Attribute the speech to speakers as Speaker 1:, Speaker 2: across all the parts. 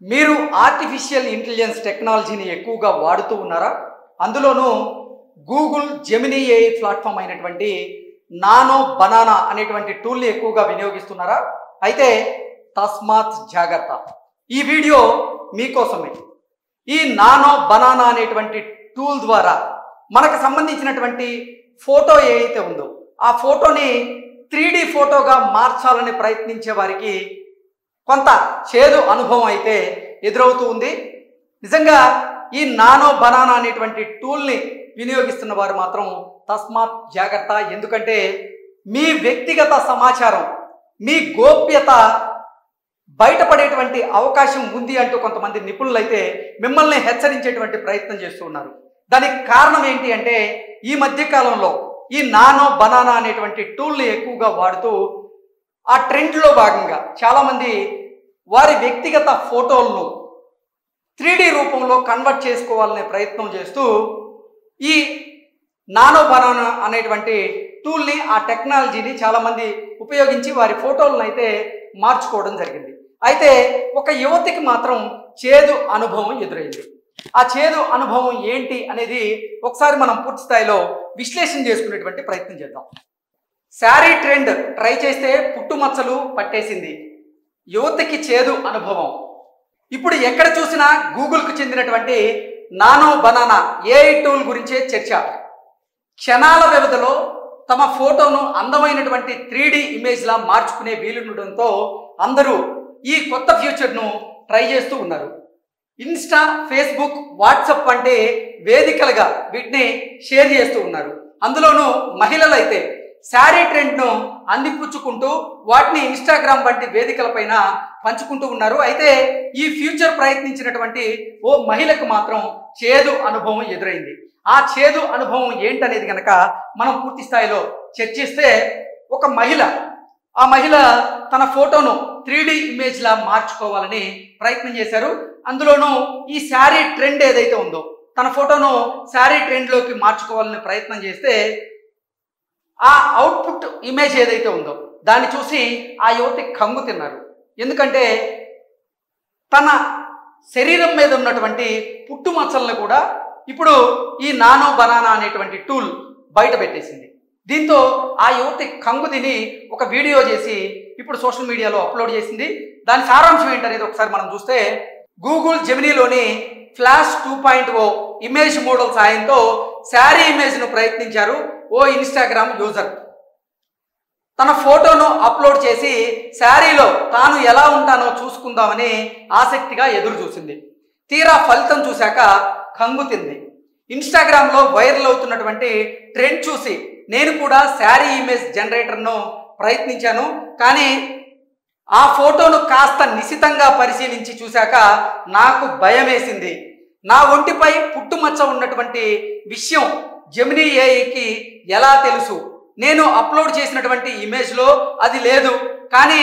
Speaker 1: మీరు artificial intelligence టెక్నాలజీని ఎక్కువగా వాడుతూ ఉన్నారా? అందులోనూ గూగుల్ జెమినీ ఏఐ ప్లాట్ఫామ్ అయినటువంటి నానో బనానా అనేటువంటి టూల్ని ఎక్కువగా వినియోగిస్తున్నారా? అయితే తస్మాత్ జాగ్రత్త, ఈ వీడియో మీకోసమే. ఈ నానో బనానా అనేటువంటి టూల్ ద్వారా మనకు సంబంధించినటువంటి ఫోటో ఏదైతే ఉందో ఆ ఫోటోని 3D ఫోటోగా మార్చాలని ప్రయత్నించే వారికి కొంత చేదు అనుభవం అయితే ఎదురవుతూ ఉంది. నిజంగా ఈ నానో బనానా అనేటువంటి టూల్ని వినియోగిస్తున్న వారు మాత్రం తస్మాత్ జాగ్రత్త. ఎందుకంటే మీ వ్యక్తిగత సమాచారం, మీ గోప్యత బయటపడేటువంటి అవకాశం ఉంది అంటూ కొంతమంది నిపుణులు అయితే మిమ్మల్ని హెచ్చరించేటువంటి ప్రయత్నం చేస్తూ ఉన్నారు. దానికి కారణం ఏంటి అంటే, ఈ మధ్య కాలంలో ఈ నానో బనానా అనేటువంటి టూల్ని ఎక్కువగా వాడుతూ ఆ ట్రెండ్లో భాగంగా చాలామంది వారి వ్యక్తిగత ఫోటోలను 3D రూపంలో కన్వర్ట్ చేసుకోవాలనే ప్రయత్నం చేస్తూ ఈ నానో బనానా అనేటువంటి టూల్ని, ఆ టెక్నాలజీని చాలామంది ఉపయోగించి వారి ఫోటోలను అయితే మార్చుకోవడం జరిగింది. అయితే ఒక యువతికి మాత్రం చేదు అనుభవం ఎదురైంది. ఆ చేదు అనుభవం ఏంటి అనేది ఒకసారి మనం పూర్తి స్థాయిలో విశ్లేషణ చేసుకునేటువంటి ప్రయత్నం చేద్దాం. శారీ ట్రెండ్ ట్రై చేస్తే పుట్టుమచ్చలు పట్టేసింది, యువతికి చేదు అనుభవం. ఇప్పుడు ఎక్కడ చూసినా గూగుల్కు చెందినటువంటి నానో బనానా ఏఐ టూల్ గురించే చర్చ. క్షణాల వ్యవధిలో తమ ఫోటోను అందమైనటువంటి 3D ఇమేజ్లా మార్చుకునే వీలుండడంతో అందరూ ఈ కొత్త ఫ్యూచర్ను ట్రై చేస్తూ ఉన్నారు. ఇన్స్టా, ఫేస్బుక్, వాట్సాప్ వంటి వేదికలుగా వీటిని షేర్ చేస్తూ ఉన్నారు. అందులోనూ మహిళలు అయితే శారీ ట్రెండ్ను అందిపుచ్చుకుంటూ వాటిని ఇన్స్టాగ్రామ్ వంటి వేదికలపైన పంచుకుంటూ ఉన్నారు. అయితే ఈ ఫ్యూచర్ ప్రయత్నించినటువంటి ఓ మహిళకు మాత్రం చేదు అనుభవం ఎదురైంది. ఆ చేదు అనుభవం ఏంటనేది కనుక మనం పూర్తి స్థాయిలో చర్చిస్తే, ఒక మహిళ, ఆ మహిళ తన ఫోటోను 3D ఇమేజ్లా మార్చుకోవాలని ప్రయత్నం చేశారు. అందులోనూ ఈ శారీ ట్రెండ్ ఏదైతే ఉందో తన ఫోటోను శారీ ట్రెండ్లోకి మార్చుకోవాలని ప్రయత్నం చేస్తే ఆ అవుట్పుట్ ఇమేజ్ ఏదైతే ఉందో దాన్ని చూసి ఆ యువతి కంగు తిన్నారు. ఎందుకంటే తన శరీరం మీద ఉన్నటువంటి పుట్టుమచ్చలను కూడా ఇప్పుడు ఈ నానో బనానా అనేటువంటి టూల్ బయట పెట్టేసింది. దీంతో ఆ యువతి కంగు తిని ఒక వీడియో చేసి ఇప్పుడు సోషల్ మీడియాలో అప్లోడ్ చేసింది. దాని సారాంశం ఏంటనేది ఒకసారి మనం చూస్తే, గూగుల్ జెమినీలోని ఫ్లాష్ 2.0 ఇమేజ్ మోడల్ సాయంతో శారీ ఇమేజ్ను ప్రయత్నించారు ఓ ఇన్స్టాగ్రామ్ యూజర్. తన ఫోటోను అప్లోడ్ చేసి శారీలో తాను ఎలా ఉంటానో చూసుకుందామని ఆసక్తిగా ఎదురు చూసింది. తీరా ఫలితం చూశాక కంగు తింది. ఇన్స్టాగ్రామ్లో వైరల్ అవుతున్నటువంటి ట్రెండ్ చూసి నేను కూడా శారీ ఇమేజ్ జనరేటర్ను ప్రయత్నించాను, కానీ ఆ ఫోటోను కాస్త నిశితంగా పరిశీలించి చూశాక నాకు భయం వేసింది. నా ఒంటిపై పుట్టుమచ్చ ఉన్నటువంటి విషయం జెమినీ ఏఐకి ఎలా తెలుసు? నేను అప్లోడ్ చేసినటువంటి ఇమేజ్లో అది లేదు, కానీ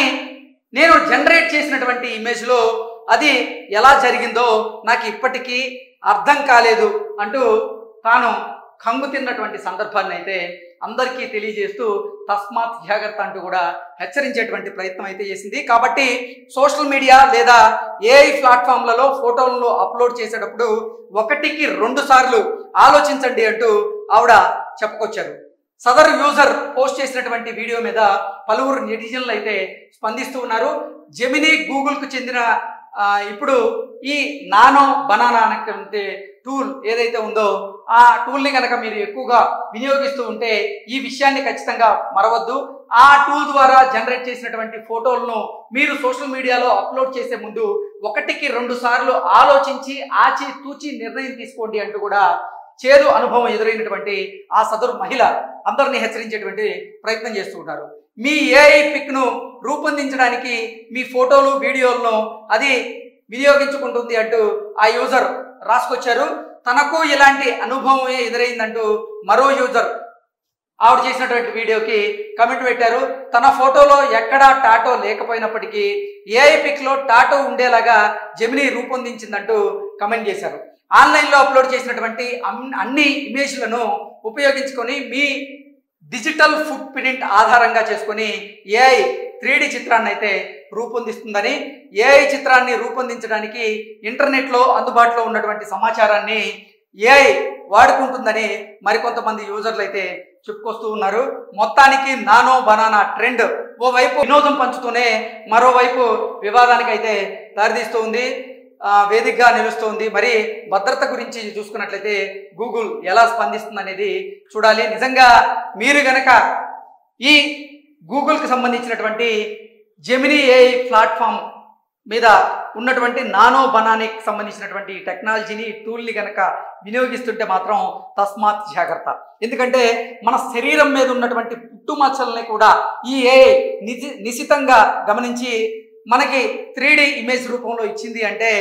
Speaker 1: నేను జనరేట్ చేసినటువంటి ఇమేజ్లో అది ఎలా జరిగిందో నాకు ఇప్పటికీ అర్థం కాలేదు అంటూ తాను కంగు తిన్నటువంటి సందర్భాన్ని అయితే అందరికీ తెలియజేస్తూ తస్మాత్ జాగ్రత్త అంటూ కూడా హెచ్చరించేటువంటి ప్రయత్నం అయితే చేసింది. కాబట్టి సోషల్ మీడియా లేదా ఏఐ ప్లాట్ఫామ్లలో ఫోటోలను అప్లోడ్ చేసేటప్పుడు 1కి 2 సార్లు ఆలోచించండి అంటూ ఆవిడ చెప్పుకొచ్చారు. సదరు యూజర్ పోస్ట్ చేసినటువంటి వీడియో మీద పలువురు నెటిజన్లు అయితే స్పందిస్తూ ఉన్నారు. జెమినీ గూగుల్కు చెందిన ఇప్పుడు ఈ నానో బనానా అనేటువంటి టూల్ ఏదైతే ఉందో ఆ టూల్ని కనుక మీరు ఎక్కువగా వినియోగిస్తూ ఉంటే ఈ విషయాన్ని ఖచ్చితంగా మరవద్దు. ఆ టూల్ ద్వారా జనరేట్ చేసినటువంటి ఫోటోలను మీరు సోషల్ మీడియాలో అప్లోడ్ చేసే ముందు 1కి 2 సార్లు ఆలోచించి ఆచి తూచి నిర్ణయం తీసుకోండి అంటూ కూడా చేదు అనుభవం ఎదురైనటువంటి ఆ సదరు మహిళ అందరినీ హెచ్చరించేటువంటి ప్రయత్నం చేస్తూ ఉంటారు. మీ ఏఐ పిక్ను రూపొందించడానికి మీ ఫోటోలు, వీడియోలను అది వినియోగించుకుంటుంది అంటూ ఆ యూజర్ రాసుకొచ్చారు. తనకు ఇలాంటి అనుభవమే ఎదురైందంటూ మరో యూజర్ ఆవిడ చేసినటువంటి వీడియోకి కమెంట్ పెట్టారు. తన ఫోటోలో ఎక్కడా టాటో లేకపోయినప్పటికీ ఏఐ పిక్లో టాటో ఉండేలాగా జెమినీ రూపొందించిందంటూ కమెంట్ చేశారు. ఆన్లైన్లో అప్లోడ్ చేసినటువంటి అన్ని ఇమేజ్లను ఉపయోగించుకొని మీ డిజిటల్ ఫుట్ ప్రింట్ ఆధారంగా చేసుకొని ఏఐ 3D చిత్రాన్ని అయితే రూపొందిస్తుందని, ఏఐ చిత్రాన్ని రూపొందించడానికి ఇంటర్నెట్లో అందుబాటులో ఉన్నటువంటి సమాచారాన్ని ఏఐ వాడుకుంటుందని మరికొంతమంది యూజర్లు అయితే చెప్పుకొస్తూ ఉన్నారు. మొత్తానికి నానో బనానా ట్రెండ్ ఓవైపు వినోదం పంచుతూనే మరోవైపు వివాదానికి అయితే దారితీస్తూ ఉంది, వేదికగా నిలుస్తోంది. మరి భద్రత గురించి చూసుకున్నట్లయితే గూగుల్ ఎలా స్పందిస్తుంది అనేది చూడాలి. నిజంగా మీరు గనక ఈ గూగుల్కి సంబంధించినటువంటి జెమినీ ఏఐ ప్లాట్ఫామ్ మీద ఉన్నటువంటి నానో బనానాకి సంబంధించినటువంటి టెక్నాలజీని టూల్ని కనుక వినియోగిస్తుంటే మాత్రం తస్మాత్ జాగ్రత్త. ఎందుకంటే మన శరీరం మీద ఉన్నటువంటి పుట్టుమచ్చల్ని కూడా ఈ ఏఐ నిశితంగా గమనించి మనకి 3D ఇమేజ్ రూపంలో ఇచ్చింది అంటే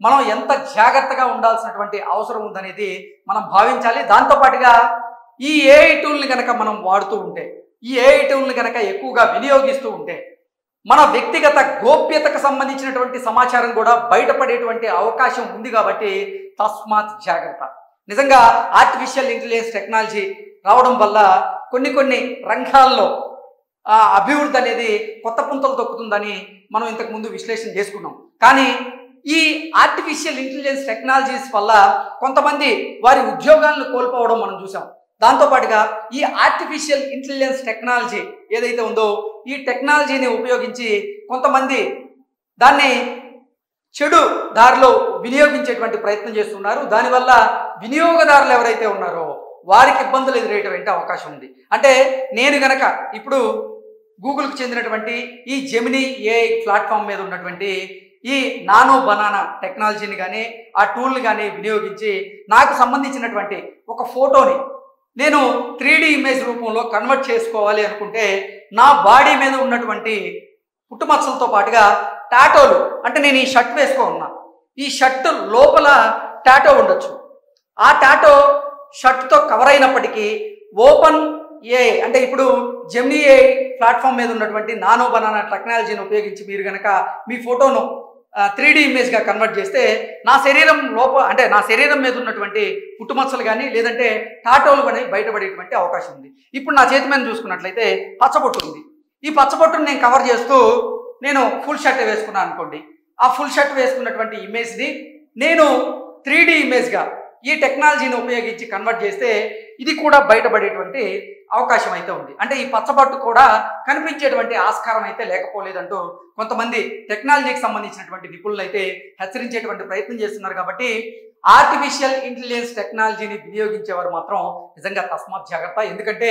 Speaker 1: మనం ఎంత జాగ్రత్తగా ఉండాల్సినటువంటి అవసరం ఉందనేది మనం భావించాలి. దాంతోపాటుగా ఈ ఏఐ టూల్ని కనుక మనం వాడుతూ ఉంటే, ఈ ఏఐ టూల్ని కనుక ఎక్కువగా వినియోగిస్తూ ఉంటే మన వ్యక్తిగత గోప్యతకు సంబంధించినటువంటి సమాచారం కూడా బయటపడేటువంటి అవకాశం ఉంది. కాబట్టి తస్మాత్ జాగ్రత్త. నిజంగా ఆర్టిఫిషియల్ ఇంటెలిజెన్స్ టెక్నాలజీ రావడం వల్ల కొన్ని రంగాల్లో అభివృద్ధి అనేది కొత్త పుంతలు తొక్కుతుందని మనం ఇంతకుముందు విశ్లేషణ చేసుకున్నాం. కానీ ఈ ఆర్టిఫిషియల్ ఇంటెలిజెన్స్ టెక్నాలజీస్ వల్ల కొంతమంది వారి ఉద్యోగాలను కోల్పోవడం మనం చూసాం. దాంతోపాటుగా ఈ ఆర్టిఫిషియల్ ఇంటెలిజెన్స్ టెక్నాలజీ ఏదైతే ఉందో ఈ టెక్నాలజీని ఉపయోగించి కొంతమంది దాన్ని చెడు దారిలో వినియోగించేటువంటి ప్రయత్నం చేస్తున్నారు. దానివల్ల వినియోగదారులు ఎవరైతే ఉన్నారో వారికి ఇబ్బందులు ఎదురయ్యేటువంటి అవకాశం ఉంది. అంటే నేను గనక ఇప్పుడు గూగుల్కి చెందినటువంటి ఈ జెమినీ ఏఐ ప్లాట్ఫామ్ మీద ఉన్నటువంటి ఈ నానో బనానా టెక్నాలజీని కానీ ఆ టూల్ని కానీ వినియోగించి నాకు సంబంధించినటువంటి ఒక ఫోటోని నేను 3D ఇమేజ్ రూపంలో కన్వర్ట్ చేసుకోవాలి అనుకుంటే నా బాడీ మీద ఉన్నటువంటి పుట్టుమచ్చలతో పాటుగా టాటోలు, అంటే నేను ఈ షర్ట్ వేసుకో ఉన్నా, ఈ షర్ట్ లోపల టాటో ఉండొచ్చు. ఆ టాటో షర్ట్తో కవర్ అయినప్పటికీ ఓపెన్ ఏఐ అంటే ఇప్పుడు జెమినీ ఏఐ ప్లాట్ఫామ్ మీద ఉన్నటువంటి నానో బనానా టెక్నాలజీని ఉపయోగించి మీరు కనుక మీ ఫోటోను 3D ఇమేజ్గా కన్వర్ట్ చేస్తే నా శరీరం అంటే నా శరీరం మీద ఉన్నటువంటి పుట్టుమచ్చలు కానీ లేదంటే టాటోలు కానీ బయటపడేటువంటి అవకాశం ఉంది. ఇప్పుడు నా చేతి మీద చూసుకున్నట్లయితే పచ్చబొట్టు ఉంది. ఈ పచ్చబొట్టును నేను కవర్ చేస్తూ నేను ఫుల్ షర్ట్ వేసుకున్నాను అనుకోండి. ఆ ఫుల్ షర్ట్ వేసుకున్నటువంటి ఇమేజ్ని నేను 3D ఇమేజ్గా ఈ టెక్నాలజీని ఉపయోగించి కన్వర్ట్ చేస్తే ఇది కూడా బయటపడేటువంటి అవకాశం అయితే ఉంది. అంటే ఈ పచ్చబొట్టు కూడా కనిపించేటువంటి ఆస్కారం అయితే లేకపోలేదంటూ కొంతమంది టెక్నాలజీకి సంబంధించినటువంటి నిపుణులు అయితే హెచ్చరించేటువంటి ప్రయత్నం చేస్తున్నారు. కాబట్టి ఆర్టిఫిషియల్ ఇంటెలిజెన్స్ టెక్నాలజీని వినియోగించేవారు మాత్రం నిజంగా తస్మాత్ జాగ్రత్త. ఎందుకంటే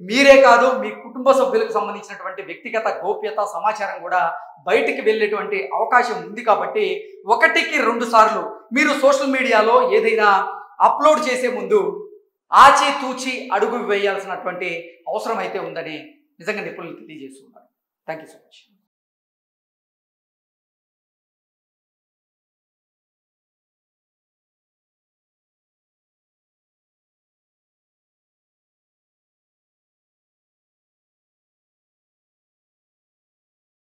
Speaker 1: మీరే కాదు, మీ కుటుంబ సభ్యులకు సంబంధించినటువంటి వ్యక్తిగత గోప్యత సమాచారం కూడా బయటికి వెళ్ళేటువంటి అవకాశం ఉంది. కాబట్టి 1కి 2 సార్లు మీరు సోషల్ మీడియాలో ఏదైనా అప్లోడ్ చేసే ముందు ఆచితూచి అడుగు వేయాల్సినటువంటి అవసరం అయితే ఉందని నిజంగా నిపుణులు తెలియజేస్తున్నారు. Thank you so much.